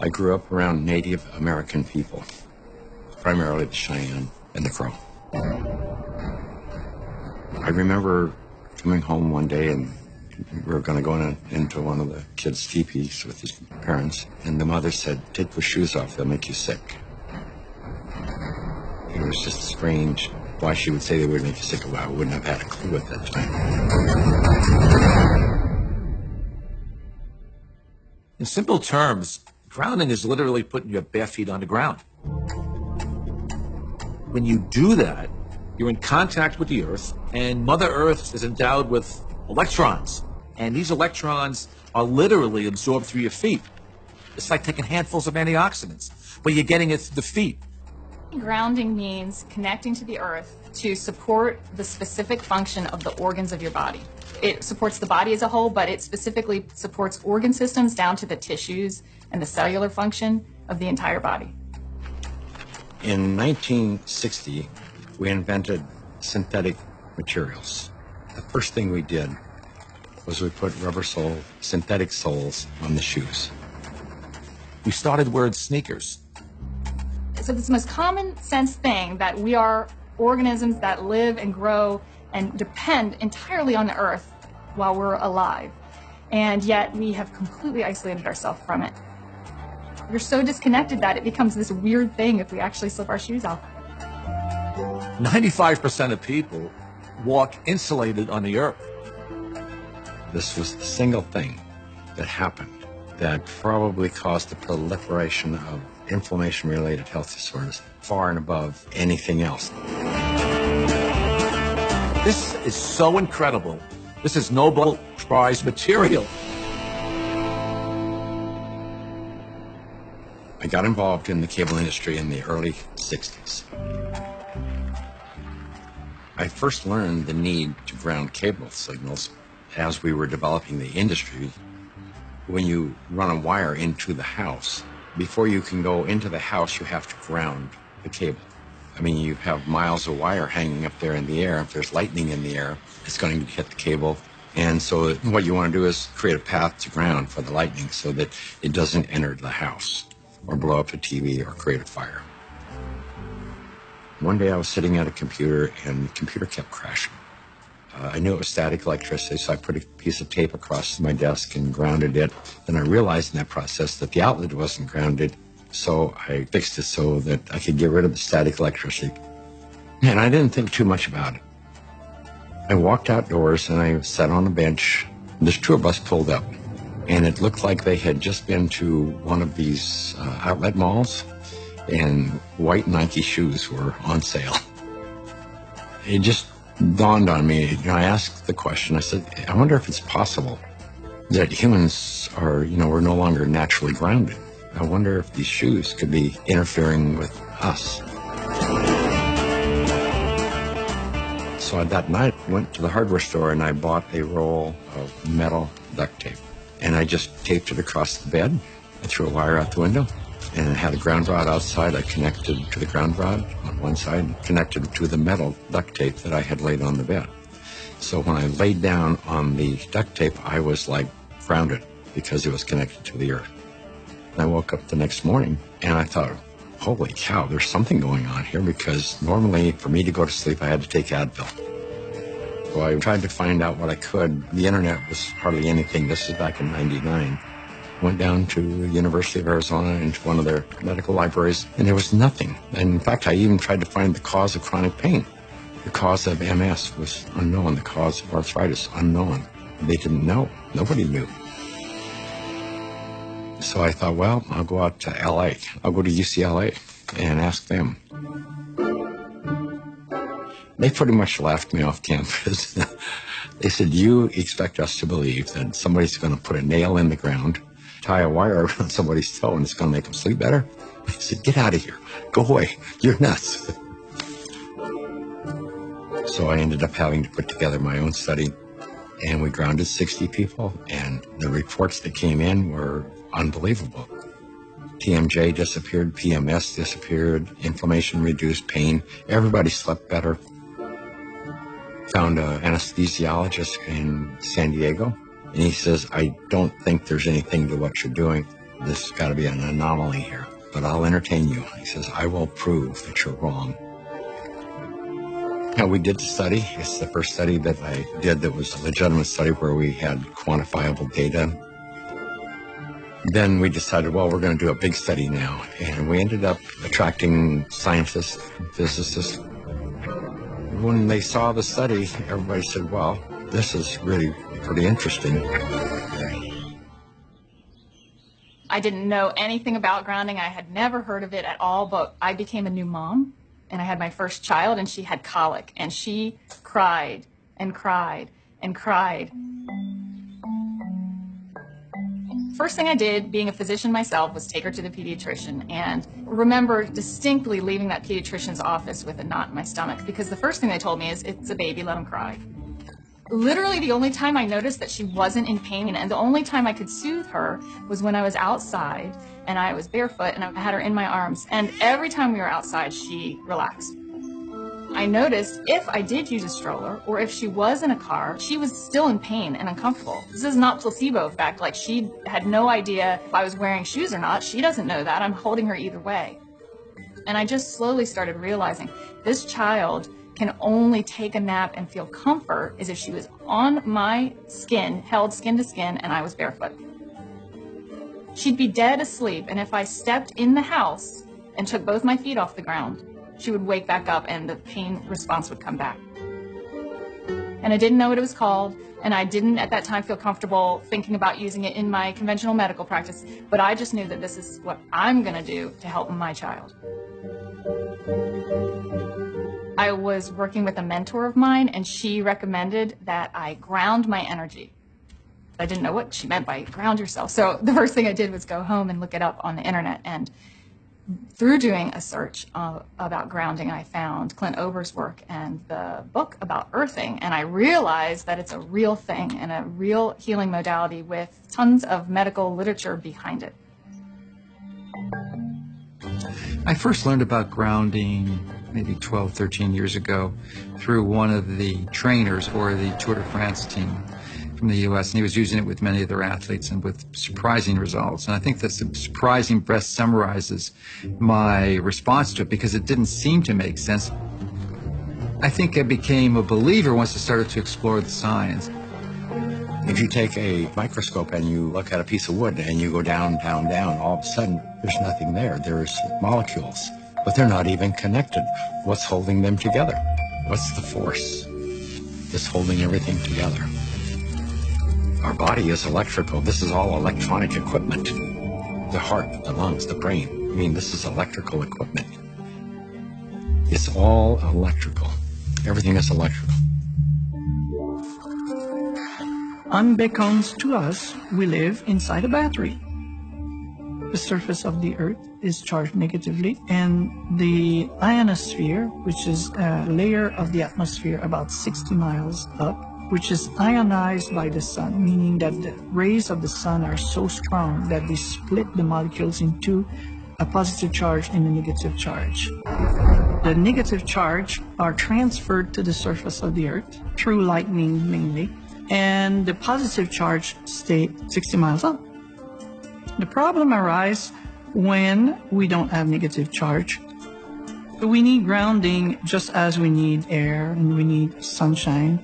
I grew up around Native American people, primarily the Cheyenne and the Crow. I remember coming home one day and we were going to go into one of the kids' teepees with his parents, and the mother said, "Take your shoes off, they'll make you sick." It was just strange why she would say they would make you sick. Well, I wouldn't have had a clue at that time. In simple terms, grounding is literally putting your bare feet on the ground. When you do that, you're in contact with the Earth, and Mother Earth is endowed with electrons. And these electrons are literally absorbed through your feet. It's like taking handfuls of antioxidants, but you're getting it through the feet. Grounding means connecting to the Earth to support the specific function of the organs of your body. It supports the body as a whole, but it specifically supports organ systems down to the tissues and the cellular function of the entire body. In 1960, we invented synthetic materials. The first thing we did was we put rubber sole, synthetic soles on the shoes. We started wearing sneakers. So it's the most common sense thing that we are organisms that live and grow and depend entirely on the Earth while we're alive. And yet we have completely isolated ourselves from it. We're so disconnected that it becomes this weird thing if we actually slip our shoes off. 95% of people walk insulated on the Earth. This was the single thing that happened that probably caused the proliferation of inflammation-related health disorders far and above anything else. This is so incredible. This is Nobel Prize material. I got involved in the cable industry in the early 60s. I first learned the need to ground cable signals as we were developing the industry. When you run a wire into the house, before you can go into the house, you have to ground the cable. I mean, you have miles of wire hanging up there in the air. If there's lightning in the air, it's going to hit the cable. And so what you want to do is create a path to ground for the lightning so that it doesn't enter the house or blow up the TV or create a fire. One day I was sitting at a computer and the computer kept crashing. I knew it was static electricity, so I put a piece of tape across my desk and grounded it. Then I realized in that process that the outlet wasn't grounded, so I fixed it so that I could get rid of the static electricity. And I didn't think too much about it. I walked outdoors and I sat on a bench. This tour bus pulled up, and it looked like they had just been to one of these outlet malls, and white Nike shoes were on sale. It just dawned on me. I asked the question, I said, I wonder if it's possible that humans are, we're no longer naturally grounded. I wonder if these shoes could be interfering with us. So that night, I went to the hardware store and I bought a roll of metal duct tape. And I just taped it across the bed. I threw a wire out the window. And it had a ground rod outside. I connected to the ground rod on one side, connected to the metal duct tape that I had laid on the bed. So when I laid down on the duct tape, I was like grounded because it was connected to the earth. And I woke up the next morning and I thought, holy cow, there's something going on here, because normally for me to go to sleep, I had to take Advil. So I tried to find out what I could. The internet was hardly anything. This was back in '99. Went down to the University of Arizona into one of their medical libraries, and there was nothing. And in fact, I even tried to find the cause of chronic pain. The cause of MS was unknown. The cause of arthritis, unknown. They didn't know. Nobody knew. So I thought, well, I'll go out to LA. I'll go to UCLA and ask them. They pretty much laughed me off campus. They said, you expect us to believe that somebody's going to put a nail in the ground, tie a wire around somebody's toe, and it's going to make them sleep better? I said, get out of here. Go away. You're nuts. So I ended up having to put together my own study, and we grounded 60 people, and the reports that came in were unbelievable. TMJ disappeared, PMS disappeared, inflammation reduced, pain. Everybody slept better. Found an anesthesiologist in San Diego, and he says, I don't think there's anything to what you're doing. There's got to be an anomaly here, but I'll entertain you. He says, I will prove that you're wrong. Now, we did the study. It's the first study that I did that was a legitimate study where we had quantifiable data. Then we decided, well, we're going to do a big study now. And we ended up attracting scientists, physicists. When they saw the study, everybody said, well, this is really pretty interesting. I didn't know anything about grounding. I had never heard of it at all, but I became a new mom, and I had my first child, and she had colic, and she cried and cried and cried. First thing I did, being a physician myself, was take her to the pediatrician, and remember distinctly leaving that pediatrician's office with a knot in my stomach, because the first thing they told me is, it's a baby, let him cry. Literally the only time I noticed that she wasn't in pain, and the only time I could soothe her, was when I was outside and I was barefoot and I had her in my arms, and every time we were outside she relaxed. I noticed if I did use a stroller or if she was in a car, she was still in pain and uncomfortable. This is not placebo effect, like she had no idea if I was wearing shoes or not. She doesn't know that. I'm holding her either way. And I just slowly started realizing this child can only take a nap and feel comfort as if she was on my skin, held skin to skin, and I was barefoot. She'd be dead asleep, and if I stepped in the house and took both my feet off the ground, she would wake back up and the pain response would come back. And I didn't know what it was called, and I didn't at that time feel comfortable thinking about using it in my conventional medical practice, but I just knew that this is what I'm gonna do to help my child. I was working with a mentor of mine, and she recommended that I ground my energy. I didn't know what she meant by ground yourself. So the first thing I did was go home and look it up on the internet. And through doing a search about grounding, I found Clint Ober's work and the book about earthing. And I realized that it's a real thing and a real healing modality with tons of medical literature behind it. I first learned about grounding maybe 12, 13 years ago through one of the trainers for the Tour de France team from the U.S., and he was using it with many of their athletes and with surprising results. And I think that's surprising best summarizes my response to it, because it didn't seem to make sense. I think I became a believer once I started to explore the science. If you take a microscope and you look at a piece of wood and you go down, down, down, all of a sudden there's nothing there. There's molecules, but they're not even connected. What's holding them together? What's the force that's holding everything together? Our body is electrical. This is all electronic equipment. The heart, the lungs, the brain. I mean, this is electrical equipment. It's all electrical. Everything is electrical. Unbeknownst to us, we live inside a battery. The surface of the Earth is charged negatively, and the ionosphere, which is a layer of the atmosphere about 60 miles up, which is ionized by the sun, meaning that the rays of the sun are so strong that they split the molecules into a positive charge and a negative charge. The negative charge are transferred to the surface of the Earth through lightning mainly, and the positive charge stay 60 miles up. The problem arises when we don't have negative charge. We need grounding just as we need air and we need sunshine.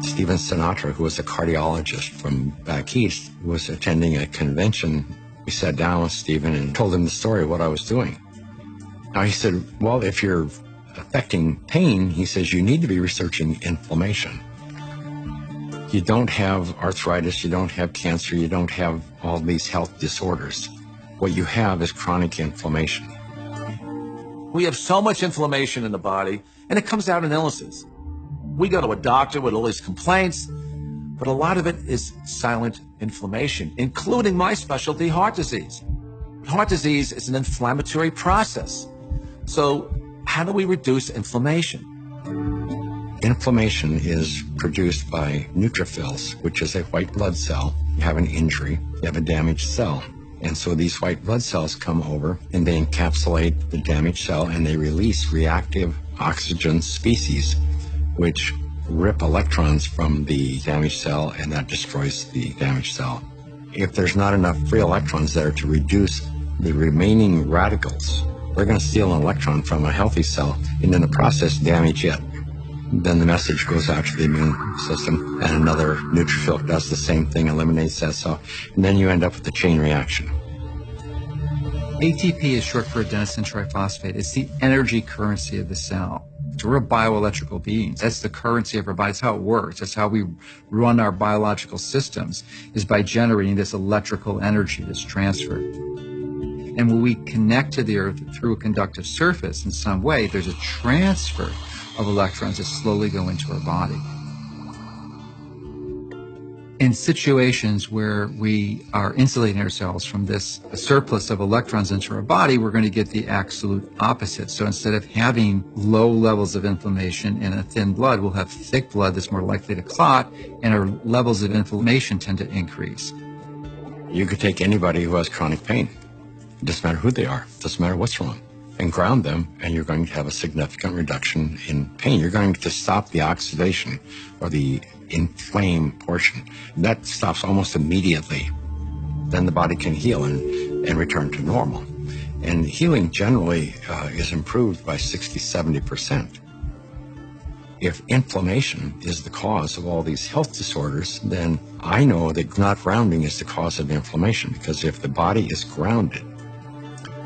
Stephen Sinatra, who was a cardiologist from back east, was attending a convention. We sat down with Stephen and told him the story of what I was doing. Now he said, well, if you're affecting pain, he says, you need to be researching inflammation. You don't have arthritis, you don't have cancer, you don't have all these health disorders. What you have is chronic inflammation. We have so much inflammation in the body, and it comes out in illnesses. We go to a doctor with all these complaints, but a lot of it is silent inflammation, including my specialty, heart disease. Heart disease is an inflammatory process. So how do we reduce inflammation? Inflammation is produced by neutrophils, which is a white blood cell. You have an injury, you have a damaged cell. And so these white blood cells come over and they encapsulate the damaged cell and they release reactive oxygen species, which rip electrons from the damaged cell, and that destroys the damaged cell. If there's not enough free electrons there to reduce the remaining radicals, they're going to steal an electron from a healthy cell and in the process damage it. Then the message goes out to the immune system and another neutrophil does the same thing, eliminates that cell, and then you end up with a chain reaction. ATP is short for adenosine triphosphate. It's the energy currency of the cell. So we're bioelectrical beings. That's the currency of our body. That's how it works. That's how we run our biological systems, is by generating this electrical energy that's transferred. And when we connect to the earth through a conductive surface in some way, there's a transfer of electrons that slowly go into our body. In situations where we are insulating ourselves from this surplus of electrons into our body, we're going to get the absolute opposite. So instead of having low levels of inflammation in a thin blood, we'll have thick blood that's more likely to clot, and our levels of inflammation tend to increase. You could take anybody who has chronic pain. It doesn't matter who they are. It doesn't matter what's wrong. And ground them, and you're going to have a significant reduction in pain. You're going to stop the oxidation or the inflamed portion. That stops almost immediately. Then the body can heal and return to normal. And healing generally is improved by 60-70%. If inflammation is the cause of all these health disorders, then I know that not grounding is the cause of inflammation, because if the body is grounded,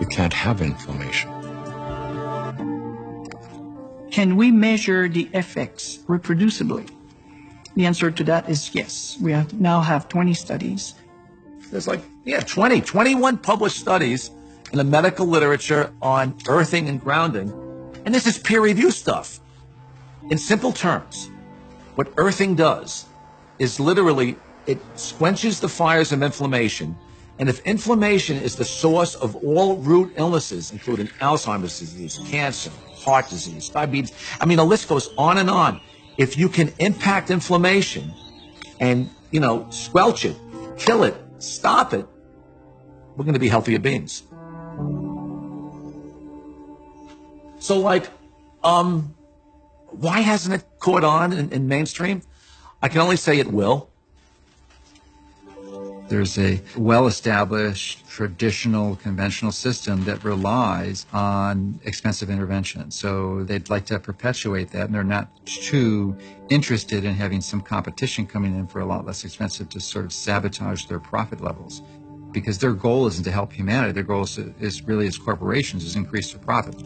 you can't have inflammation. Can we measure the effects reproducibly? The answer to that is yes. We now have 20 studies. There's 21 published studies in the medical literature on earthing and grounding. And this is peer review stuff. In simple terms, what earthing does is literally it quenches the fires of inflammation. And if inflammation is the source of all root illnesses, including Alzheimer's disease, cancer, heart disease, diabetes, I mean, the list goes on and on. If you can impact inflammation and, squelch it, kill it, stop it, we're going to be healthier beings. So, why hasn't it caught on in mainstream? I can only say it will. There's a well-established, traditional, conventional system that relies on expensive intervention. So they'd like to perpetuate that, and they're not too interested in having some competition coming in for a lot less expensive to sort of sabotage their profit levels. Because their goal isn't to help humanity. Their goal is really, as corporations, is increase their profit.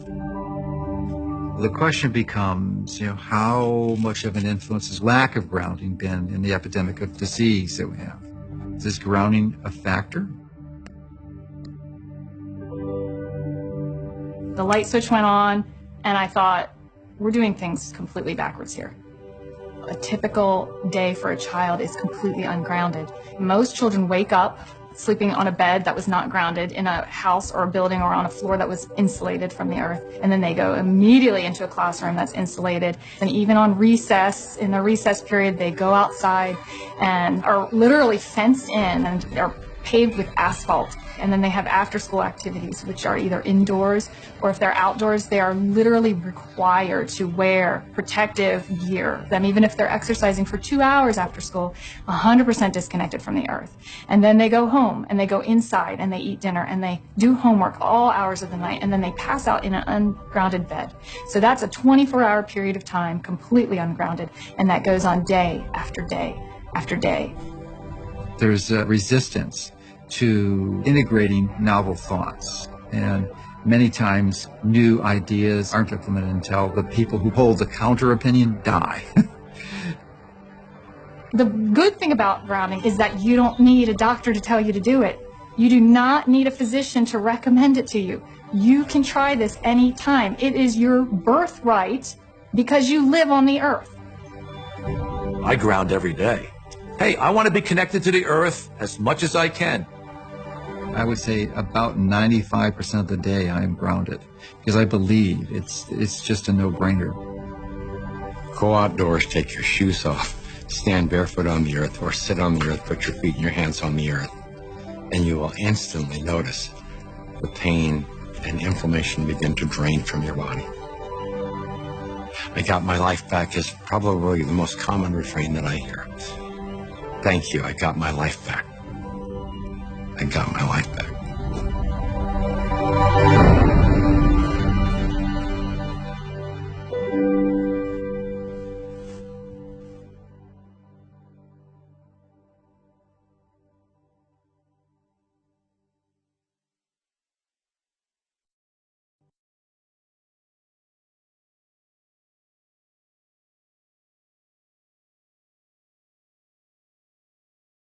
The question becomes, how much of an influence has lack of grounding been in the epidemic of disease that we have? Is this grounding a factor? The light switch went on, and I thought, we're doing things completely backwards here. A typical day for a child is completely ungrounded. Most children wake up sleeping on a bed that was not grounded in a house or a building or on a floor that was insulated from the earth. And then they go immediately into a classroom that's insulated. And even on recess, in the recess period, they go outside and are literally fenced in and are paved with asphalt. And then they have after-school activities, which are either indoors or if they're outdoors, they are literally required to wear protective gear. Then even if they're exercising for 2 hours after school, 100% disconnected from the earth. And then they go home and they go inside and they eat dinner and they do homework all hours of the night, and then they pass out in an ungrounded bed. So that's a 24-hour period of time completely ungrounded, and that goes on day after day after day. There's a resistance to integrating novel thoughts, and many times new ideas aren't implemented until the people who hold the counter opinion die. The good thing about grounding is that you don't need a doctor to tell you to do it. You do not need a physician to recommend it to you. You can try this anytime. It is your birthright because you live on the earth. I ground every day. Hey, I want to be connected to the earth as much as I can. I would say about 95% of the day I am grounded, because I believe it's just a no-brainer. Go outdoors, take your shoes off, stand barefoot on the earth, or sit on the earth, put your feet and your hands on the earth, and you will instantly notice the pain and inflammation begin to drain from your body. I got my life back is probably the most common refrain that I hear. Thank you, I got my life back. I got my life